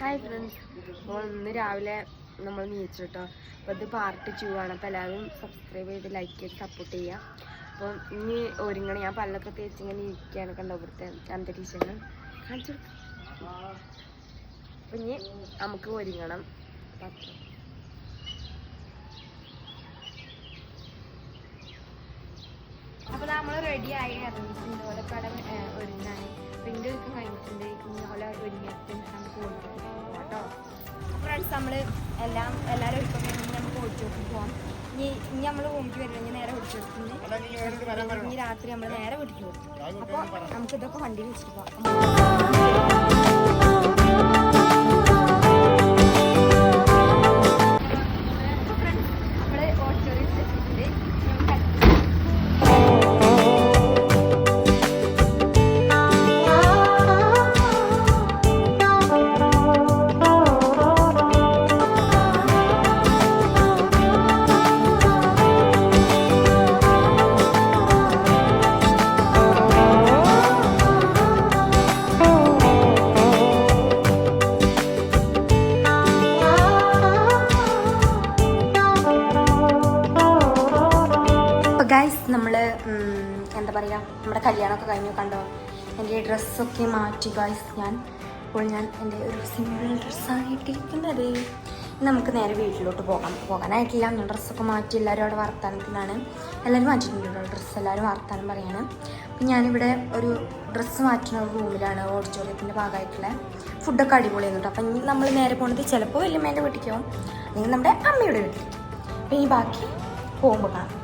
Hi friends, അപ്പോൾ ഇന്ന് രാവിലെ നമ്മൾ നീച്ചിട്ടോ. അപ്പോൾ ഇത് പാർട്ട് 2 ആണ്. അപ്പോൾ എല്ലാവരും സബ്സ്ക്രൈബ് ചെയ്ത് ലൈക്ക് ചെയ്ത് സപ്പോർട്ട് ചെയ്യുക. അപ്പം ഇനി ഒരുങ്ങണം. ഞാൻ പല്ലൊക്കെ തേച്ച് ഇങ്ങനെ ഇരിക്കുകയാണ്. കണ്ടോ ഇവിടുത്തെ അന്തരീക്ഷങ്ങൾ കാണിച്ചു കൊടുക്കാം. അപ്പം ഇനി നമുക്ക് ഒരുങ്ങണം. അപ്പോൾ നമ്മൾ റെഡിയായി ഇറങ്ങിയിട്ടുണ്ട്. ഇതുപോലെ പടം ഒരുങ്ങാൻ പ്രിൻ്റ് ഒരുക്കം കഴിഞ്ഞിട്ടുണ്ട്. ഇതുപോലെ ഒരുങ്ങിയിട്ട് നമുക്ക് ഓടിച്ചു കേട്ടോ. ഫ്രണ്ട്സ്, നമ്മൾ എല്ലാവരും ഒരുക്കം കഴിഞ്ഞ് നമുക്ക് ഓടിച്ചു നോക്കി പോകാം. ഇനി നമ്മൾ റൂമിക്ക് വരുന്നെങ്കിൽ നേരെ ഓടിച്ചു കൊടുക്കുന്നു. ഇനി രാത്രി നമ്മൾ നേരെ വീട്ടിൽ പോകും. അപ്പോൾ നമുക്ക് ഇതൊക്കെ വണ്ടിയിൽ വെച്ചിട്ട് പോകാം. ഗൈസ്, നമ്മൾ എന്താ പറയുക, നമ്മുടെ കല്യാണമൊക്കെ കഴിഞ്ഞു. കണ്ടോ, എൻ്റെ ഡ്രസ്സൊക്കെ മാറ്റി ഗൈസ്. ഇപ്പോൾ ഞാൻ എൻ്റെ ഒരു സിമ്പിൾ ഡ്രസ്സാണ് ഇട്ടിരിക്കുന്നത്. നമുക്ക് നേരെ വീട്ടിലോട്ട് പോകാനായിട്ടില്ല. ഞാൻ ഡ്രസ്സൊക്കെ മാറ്റി എല്ലാവരും അവിടെ വർത്താനത്തിലാണ്. എല്ലാവരും മാറ്റിയിട്ടുണ്ടല്ലോ ഡ്രസ്സ്, എല്ലാവരും വർത്താനം പറയാണ്. അപ്പം ഞാനിവിടെ ഒരു ഡ്രസ്സ് മാറ്റുന്ന ഒരു റൂമിലാണ്. ഓഡിറ്റോറിയത്തിൻ്റെ ഭാഗമായിട്ടുള്ള ഫുഡൊക്കെ അടിപൊളിയായിരുന്നു കേട്ടോ. അപ്പം നമ്മൾ നേരെ പോകുന്നത് ചിലപ്പോൾ വല്യമ്മേൻ്റെ വീട്ടിലേക്ക് പോകും, അല്ലെങ്കിൽ നമ്മുടെ അമ്മയുടെ വീട്ടിലേക്ക്. അപ്പം ഈ ബാക്കി പോകുമ്പോൾ കാണാം.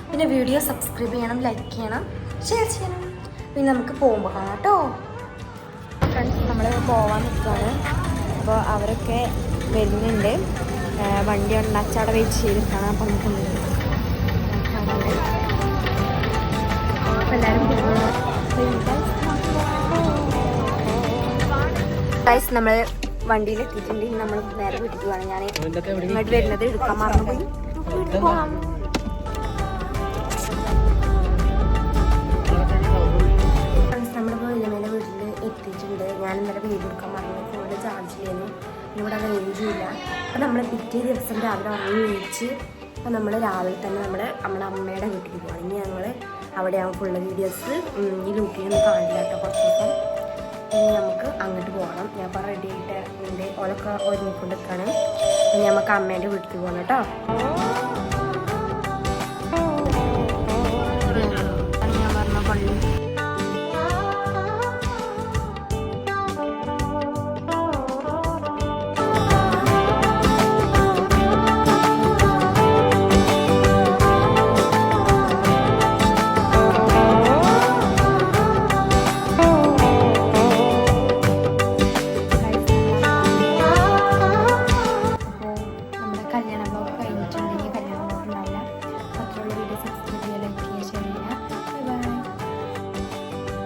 പിന്നെ വീഡിയോ സബ്സ്ക്രൈബ് ചെയ്യണം, ലൈക്ക് ചെയ്യണം, ഷെയർ ചെയ്യണം. പിന്നെ നമുക്ക് പോകുമ്പോൾ കാണാം കേട്ടോ. ഫ്രണ്ട്സ്, നമ്മൾ പോവാൻ നിൽക്കുകയാണ്. അപ്പോൾ അവരൊക്കെ വരുന്നുണ്ട്. വണ്ടി ഉണ്ടാച്ചവിടെ വെയിറ്റ് ചെയ്തിട്ടാണ്. അപ്പം നമുക്ക് എല്ലാവരും ഗൈസ്, നമ്മൾ വണ്ടിയിൽ എത്തിയിട്ടുണ്ട്. നമ്മൾ നേരെ വീട്ടിൽ പോവാണ്. ഞാൻ ഇങ്ങോട്ട് വരുന്നത് എടുക്കാൻ മറന്നുപോയി. വീട്ടിൽ പോകാം. എത്തിയിട്ടുണ്ട്. ഞാൻ ഇന്നലെ വീഡിയോ എടുക്കാൻ പറഞ്ഞു. ഫോണിൽ ചാർജ് ചെയ്യുന്നു. ഇവിടെ അത് റേഞ്ചില്ല. അപ്പോൾ നമ്മൾ പിറ്റേ ദിവസം രാവിലെ ഉറങ്ങി വീഴ്ച്. അപ്പോൾ നമ്മൾ രാവിലെ തന്നെ നമ്മുടെ അമ്മയുടെ വീട്ടിൽ പോകണം. ഇനി ഞങ്ങൾ അവിടെയാവും ഫുള്ള് വീഡിയോസ്. ഈ ലൂക്കിയൊന്നും കാണില്ല കേട്ടോ കുറച്ച് ദിവസം. ഇനി നമുക്ക് അങ്ങോട്ട് പോകണം. ഞാൻ ഇപ്പോൾ റെഡി ആയിട്ട് ഉണ്ട്. ഓലൊക്കെ ഒരുങ്ങിക്കൊണ്ടിരിക്കുകയാണ്. ഇനി നമുക്ക് അമ്മേൻ്റെ വീട്ടിൽ പോകണം കേട്ടോ.